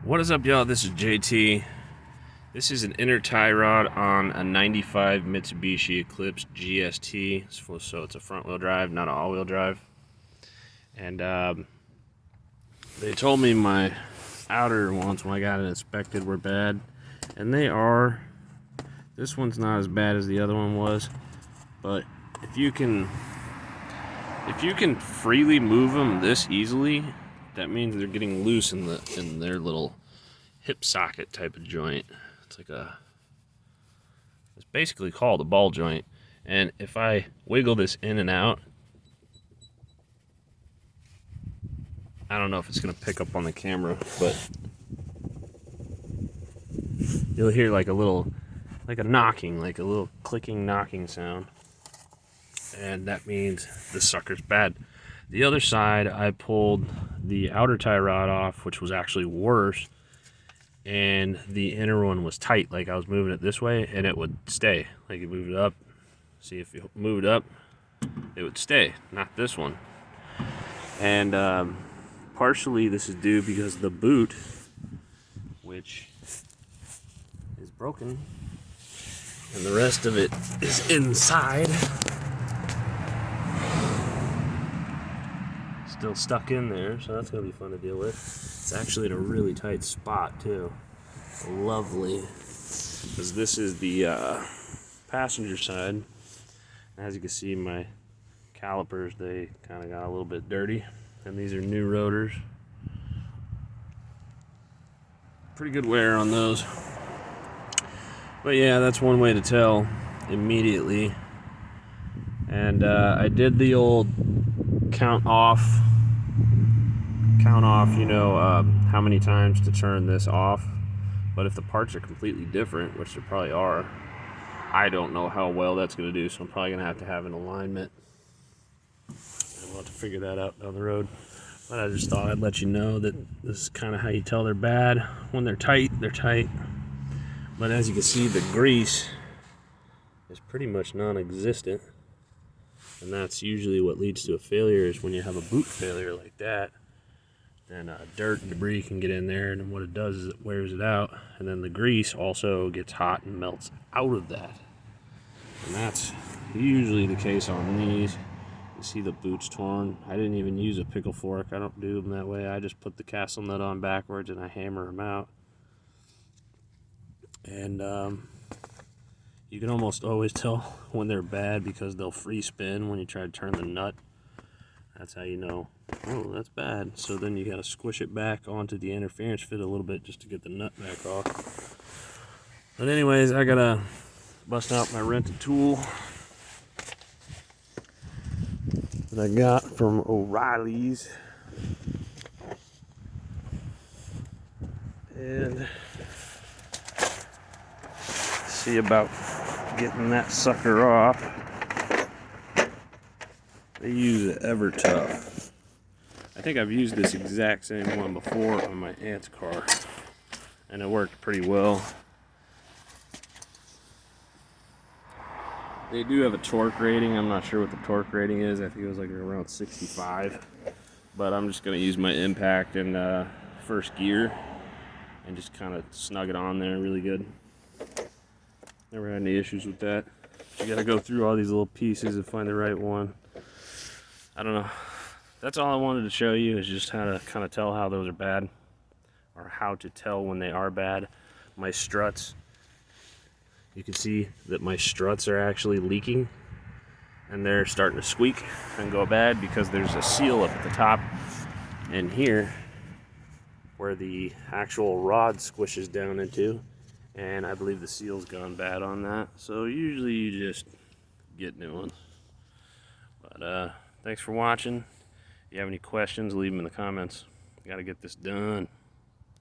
What is up, y'all? This is JT. This is an inner tie rod on a 95 Mitsubishi Eclipse GST. So it's a front wheel drive, not an all wheel drive. And they told me my outer ones when I got it inspected were bad. And they are. This one's not as bad as the other one was. But if you can freely move them this easily, that means they're getting loose in their little hip socket type of joint. It's basically called a ball joint. And if I wiggle this in and out, I don't know if it's gonna pick up on the camera, but you'll hear like a knocking, like a little clicking knocking sound. And that means the sucker's bad. The other side, I pulled the outer tie rod off, which was actually worse, and the inner one was tight. Like I was moving it this way and it would stay. Like you move it up, see if you move it up, it would stay, not this one. And partially this is due because the boot, which is broken, and the rest of it is inside, still stuck in there, so that's gonna be fun to deal with. It's actually in a really tight spot too. Lovely, because this is the passenger side. As you can see, my calipers, they kind of got a little bit dirty, and these are new rotors. Pretty good wear on those. But yeah, that's one way to tell immediately. And I did the old count off, how many times to turn this off. But if the parts are completely different, which they probably are, I don't know how well that's going to do, so I'm probably going to have an alignment. And we'll have to figure that out down the road. But I just thought I'd let you know that this is kind of how you tell they're bad. When they're tight, they're tight. But as you can see, the grease is pretty much non-existent. And that's usually what leads to a failure, is when you have a boot failure like that. Then dirt and debris can get in there, and what it does is it wears it out, and then the grease also gets hot and melts out of that. And that's usually the case on these. You see the boot's torn. I didn't even use a pickle fork. I don't do them that way. I just put the castle nut on backwards and I hammer them out. And you can almost always tell when they're bad because they'll free spin when you try to turn the nut. That's how you know, oh, that's bad. So then you got to squish it back onto the interference fit a little bit just to get the nut back off. But anyways, I got to bust out my rented tool that I got from O'Reilly's. And see about getting that sucker off. They use EverTough. I think I've used this exact same one before on my aunt's car, and it worked pretty well. They do have a torque rating. I'm not sure what the torque rating is. I think it was like around 65. But I'm just going to use my impact in first gear and just kind of snug it on there really good. Never had any issues with that. You got to go through all these little pieces and find the right one. I don't know. That's all I wanted to show you, is just how to kind of tell how those are bad, or how to tell when they are bad. My struts, you can see that my struts are actually leaking, and they're starting to squeak and go bad because there's a seal up at the top and here where the actual rod squishes down into, and I believe the seal's gone bad on that. So usually you just get new ones. But thanks for watching. If you have any questions, leave them in the comments. Got to get this done.